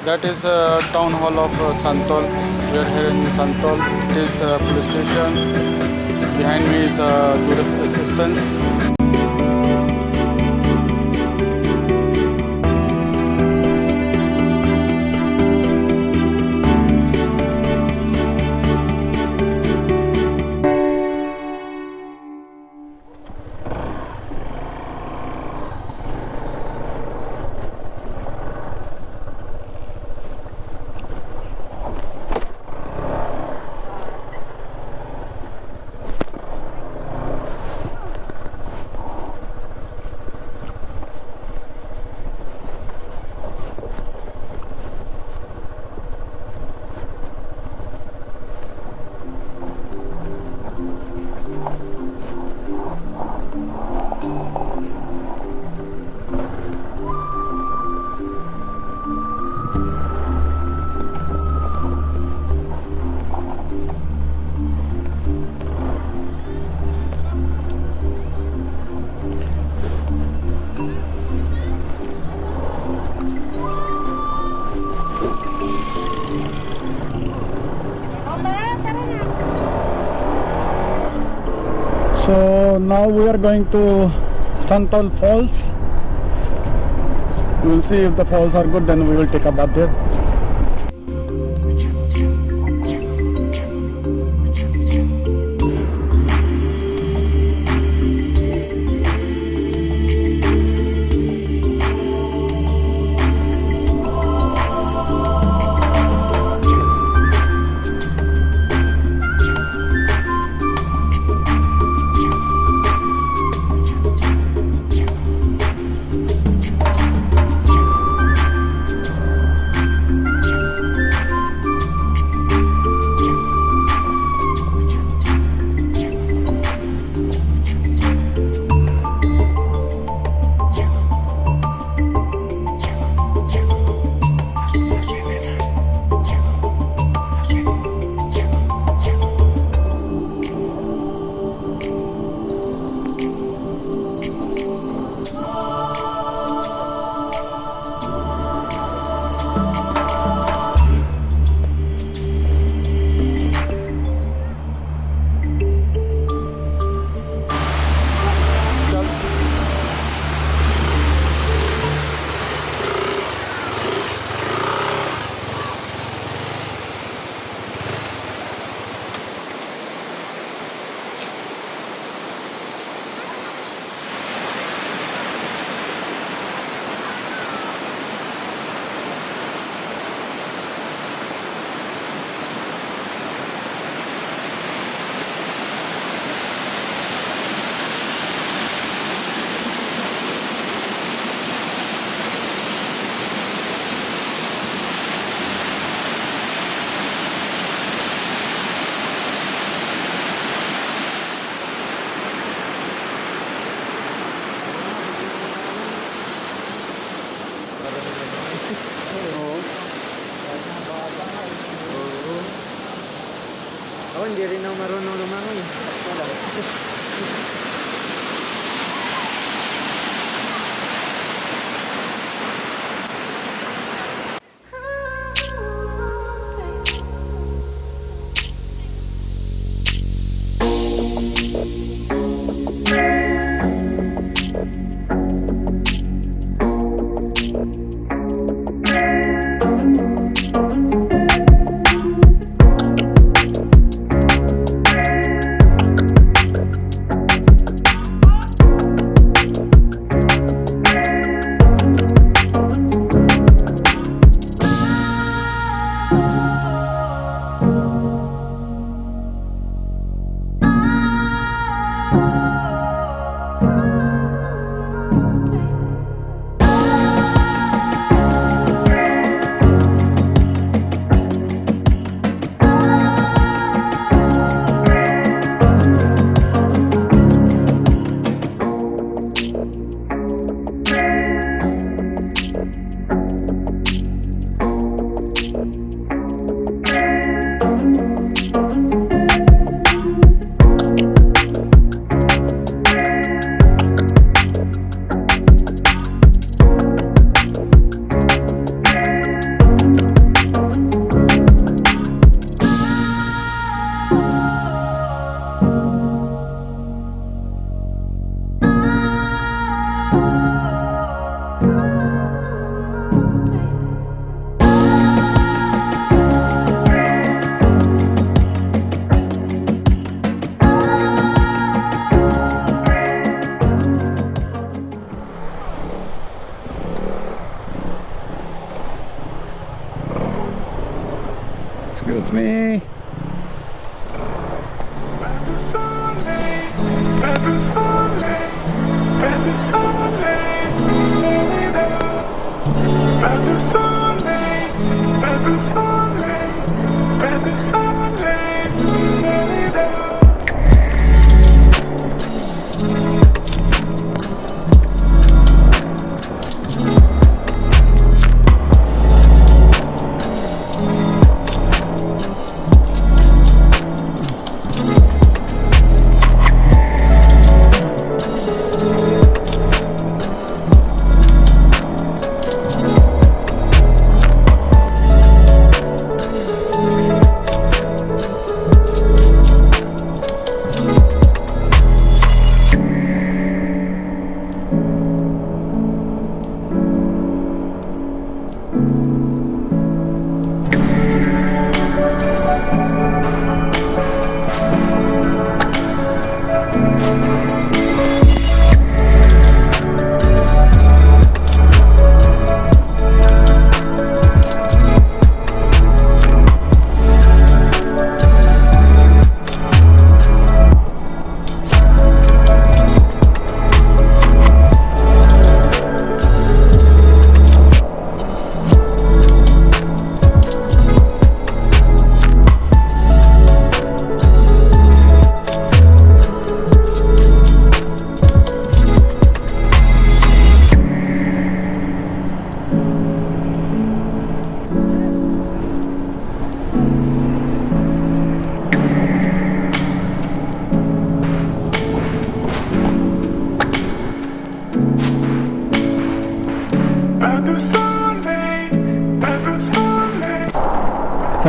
That is town hall of Santol. We are here in Santol. It is police station. Behind me is tourist assistance. So now we are going to Santol Falls. We will see if the falls are good, then we will take a bath there. Ako hindi rin ako marunong lumangoy. Wala.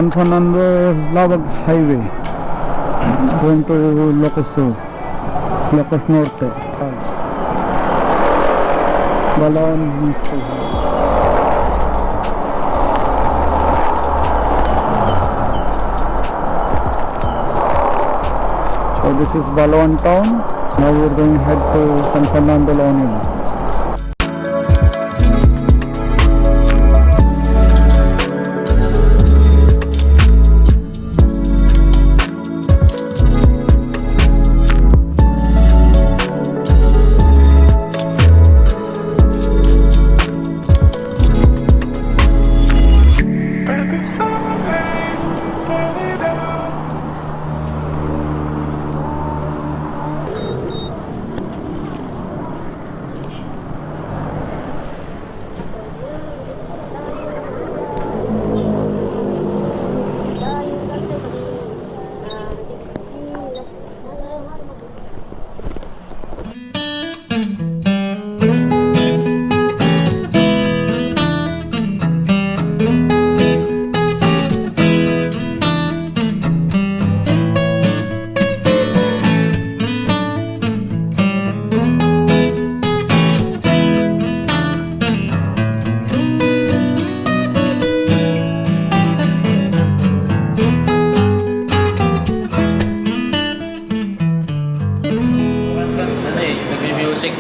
San Fernando Lavag Highway going to Locos Norte. Balon. So this is Balon town. Now we're going to head to San Fernando La Union.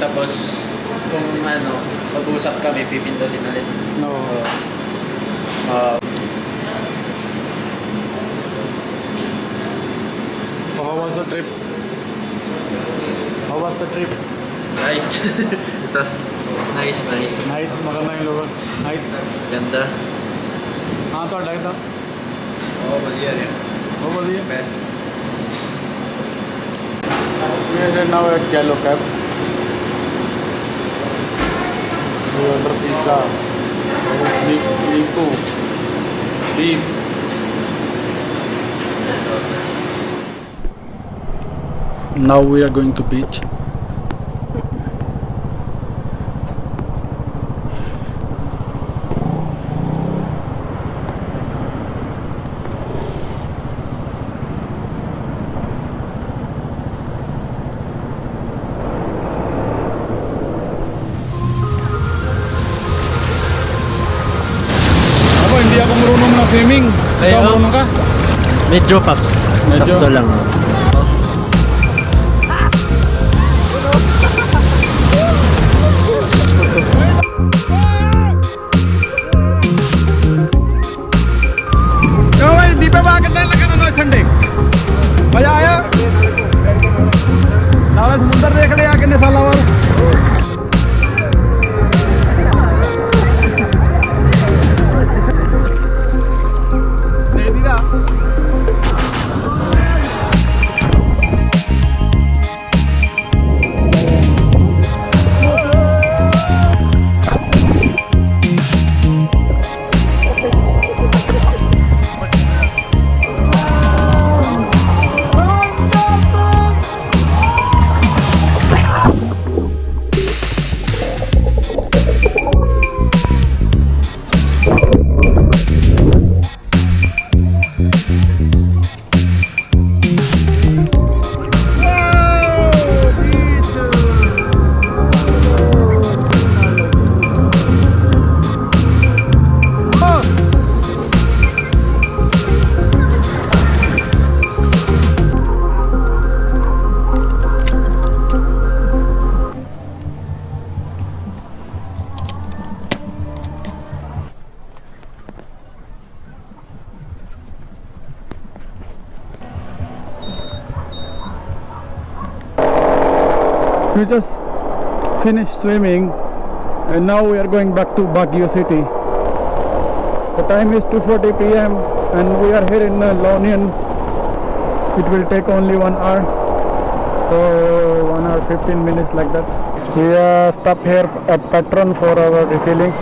Tapos kung ano, pag-usap kami, pipindutin ulit. No. So how was the trip? How was the trip? Right. It was nice. Nice, maganda yung lugar. Nice. Ganda. हाँ तो अटैक था बहुत बढ़िया है. बहुत बढ़िया. Best. We are now at Jello Cab. We order pizza. There is beef. Now we are going to beach. Hindi ako marunong na swimming. Ikaw marunong ka? Medyo paps. Medyo? Sakto lang. क्यों भाई दीपे बाग कितना लगा था संडे मजा आया सारा समुंदर देख ले कितने साल बाद We just finished swimming and now we are going back to Baguio City. The time is 2:40 p.m. and we are here in La Union. It will take only 1 hour, so 1 hour 15 minutes like that. We stop here at Petron for our refilling.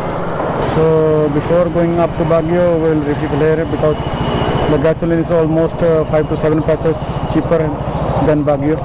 So before going up to Baguio, we'll refill here because the gasoline is almost 5 to 7 pesos cheaper than Baguio.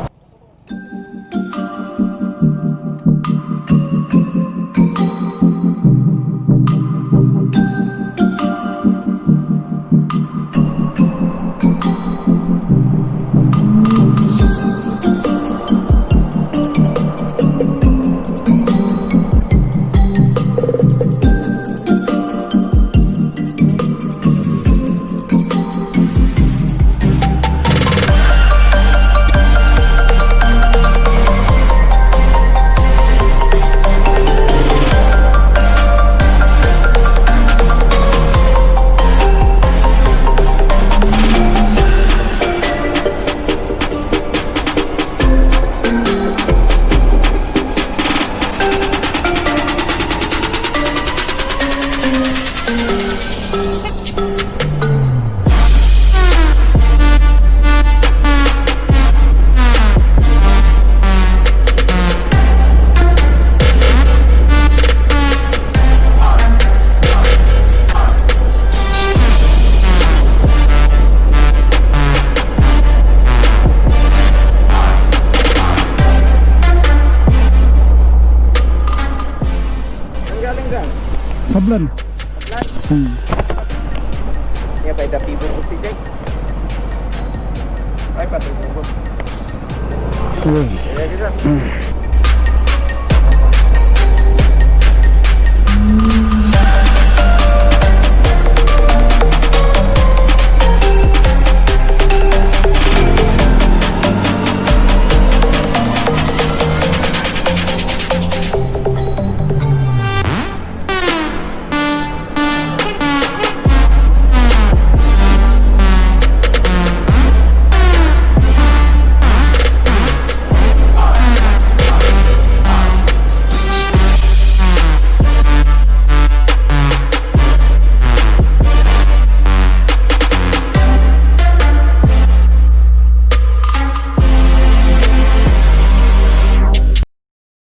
Sablan. Iya, by the people of CJ. Ay, patay ko. Sure. Iya, kita.